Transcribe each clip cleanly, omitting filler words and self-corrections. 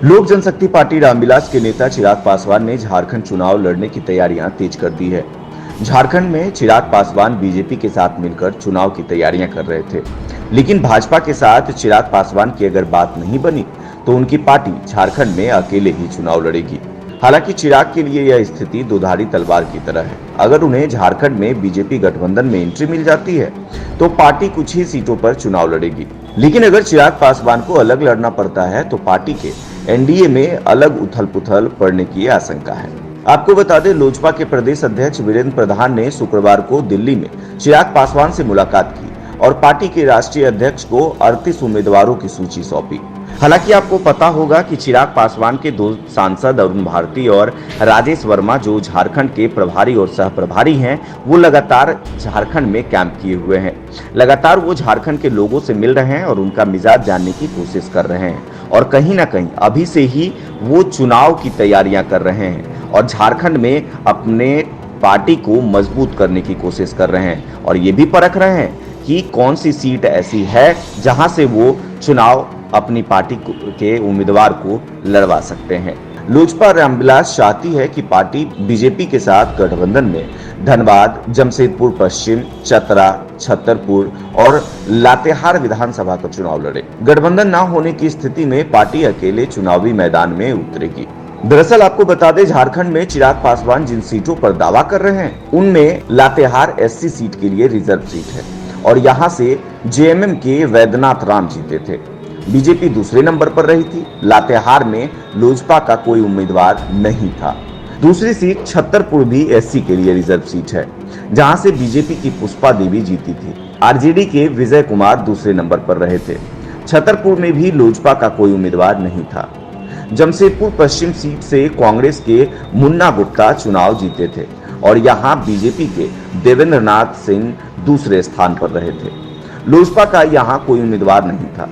लोक जनशक्ति पार्टी रामविलास के नेता चिराग पासवान ने झारखंड चुनाव लड़ने की तैयारियां तेज कर दी है। झारखंड में चिराग पासवान बीजेपी के साथ मिलकर चुनाव की तैयारियां कर रहे थे, लेकिन भाजपा के साथ चिराग पासवान की अगर बात नहीं बनी तो उनकी पार्टी झारखंड में अकेले ही चुनाव लड़ेगी। हालांकि चिराग के लिए यह स्थिति दोधारी तलवार की तरह है। अगर उन्हें झारखंड में बीजेपी गठबंधन में एंट्री मिल जाती है तो पार्टी कुछ ही सीटों पर चुनाव लड़ेगी, लेकिन अगर चिराग पासवान को अलग लड़ना पड़ता है तो पार्टी के एनडीए में अलग उथल पुथल पड़ने की आशंका है। आपको बता दें, लोजपा के प्रदेश अध्यक्ष वीरेंद्र प्रधान ने शुक्रवार को दिल्ली में चिराग पासवान से मुलाकात की और पार्टी के राष्ट्रीय अध्यक्ष को 38 उम्मीदवारों की सूची सौंपी। हालांकि आपको पता होगा कि चिराग पासवान के दो सांसद अरुण भारती और राजेश वर्मा, जो झारखंड के प्रभारी और सह प्रभारी हैं, वो लगातार झारखंड में कैंप किए हुए हैं। लगातार वो झारखंड के लोगों से मिल रहे हैं और उनका मिजाज जानने की कोशिश कर रहे हैं और कहीं ना कहीं अभी से ही वो चुनाव की तैयारियां कर रहे हैं और झारखंड में अपने पार्टी को मजबूत करने की कोशिश कर रहे हैं और ये भी परख रहे हैं कि कौन सी सीट ऐसी है जहां से वो चुनाव अपनी पार्टी के उम्मीदवार को लड़वा सकते हैं। लोजपा रामविलास चाहती है कि पार्टी बीजेपी के साथ गठबंधन में धनबाद, जमशेदपुर पश्चिम, चतरा, छतरपुर और लातेहार विधानसभा का चुनाव लड़े। गठबंधन न होने की स्थिति में पार्टी अकेले चुनावी मैदान में उतरेगी। दरअसल आपको बता दें, झारखंड में चिराग पासवान जिन सीटों पर दावा कर रहे हैं उनमें लातेहार एससी सीट के लिए रिजर्व सीट है और यहां से जेएमएम के वैद्यनाथ राम जीते थे। बीजेपी दूसरे नंबर पर रही थी। लातेहार में लोजपा का कोई उम्मीदवार नहीं था। दूसरी सीट छतरपुर भी एससी के लिए रिजर्व सीट है, जहां से बीजेपी की पुष्पा देवी जीती थी। आरजेडी के विजय कुमार दूसरे नंबर पर रहे थे। छतरपुर में भी लोजपा का कोई उम्मीदवार नहीं था। जमशेदपुर पश्चिम सीट से कांग्रेस के मुन्ना गुप्ता चुनाव जीते थे और यहां बीजेपी के देवेंद्र नाथ सिंह दूसरे स्थान पर रहे थे। लोजपा का यहां कोई उम्मीदवार नहीं था।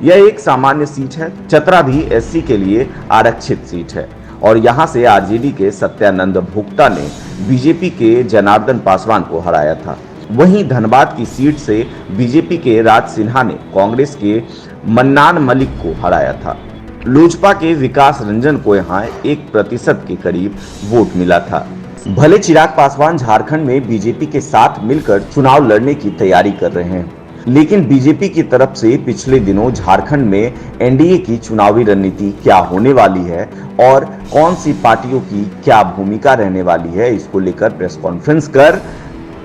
यह एक सामान्य सीट है। चतरा भी एससी के लिए आरक्षित सीट है और यहां से आरजेडी के सत्यानंद भोक्ता ने बीजेपी के जनार्दन पासवान को हराया था। वहीं धनबाद की सीट से बीजेपी के राज सिन्हा ने कांग्रेस के मन्नान मलिक को हराया था। लोजपा के विकास रंजन को यहां 1% के करीब वोट मिला था। भले चिराग पासवान झारखंड में बीजेपी के साथ मिलकर चुनाव लड़ने की तैयारी कर रहे हैं, लेकिन बीजेपी की तरफ से पिछले दिनों झारखंड में एनडीए की चुनावी रणनीति क्या होने वाली है और कौन सी पार्टियों की क्या भूमिका रहने वाली है, इसको लेकर प्रेस कॉन्फ्रेंस कर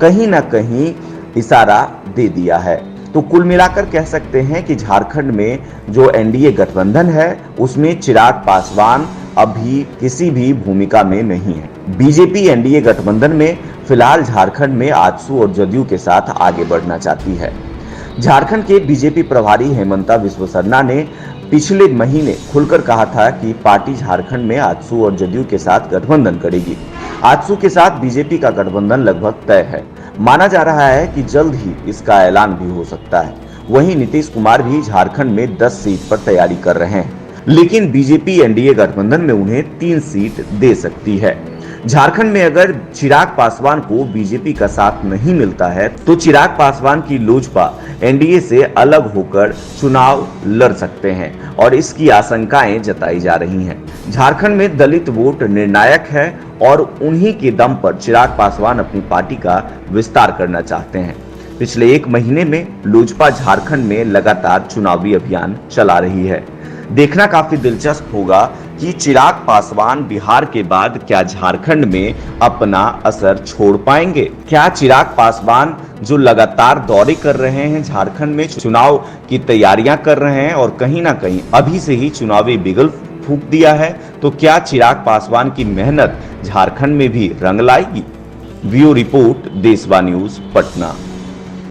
कहीं ना कहीं इशारा दे दिया है। तो कुल मिलाकर कह सकते हैं कि झारखंड में जो एनडीए गठबंधन है उसमें चिराग पासवान अभी किसी भी भूमिका में नहीं है। बीजेपी एनडीए गठबंधन में फिलहाल झारखंड में आजसू और जदयू के साथ आगे बढ़ना चाहती है। झारखंड के बीजेपी प्रभारी हेमंता बिस्वा शर्मा ने पिछले महीने खुलकर कहा था कि पार्टी झारखंड में आजसू और जदयू के साथ गठबंधन करेगी। आजसू के साथ बीजेपी का गठबंधन लगभग तय है। माना जा रहा है कि जल्द ही इसका ऐलान भी हो सकता है। वहीं नीतीश कुमार भी झारखंड में 10 सीट पर तैयारी कर रहे हैं, लेकिन बीजेपी एनडीए गठबंधन में उन्हें 3 सीट दे सकती है। झारखंड में अगर चिराग पासवान को बीजेपी का साथ नहीं मिलता है तो चिराग पासवान की लोजपा एनडीए से अलग होकर चुनाव लड़ सकते हैं और इसकी आशंकाएं जताई जा रही हैं। झारखंड में दलित वोट निर्णायक है और उन्हीं के दम पर चिराग पासवान अपनी पार्टी का विस्तार करना चाहते हैं। पिछले 1 महीने में लोजपा झारखंड में लगातार चुनावी अभियान चला रही है। देखना काफी दिलचस्प होगा कि चिराग पासवान बिहार के बाद क्या झारखंड में अपना असर छोड़ पाएंगे। क्या चिराग पासवान जो लगातार दौरे कर रहे हैं, झारखंड में चुनाव की तैयारियां कर रहे हैं और कहीं ना कहीं अभी से ही चुनावी बिगुल फूंक दिया है, तो क्या चिराग पासवान की मेहनत झारखंड में भी रंग लाएगी। ब्यूरो रिपोर्ट, देशवा न्यूज, पटना।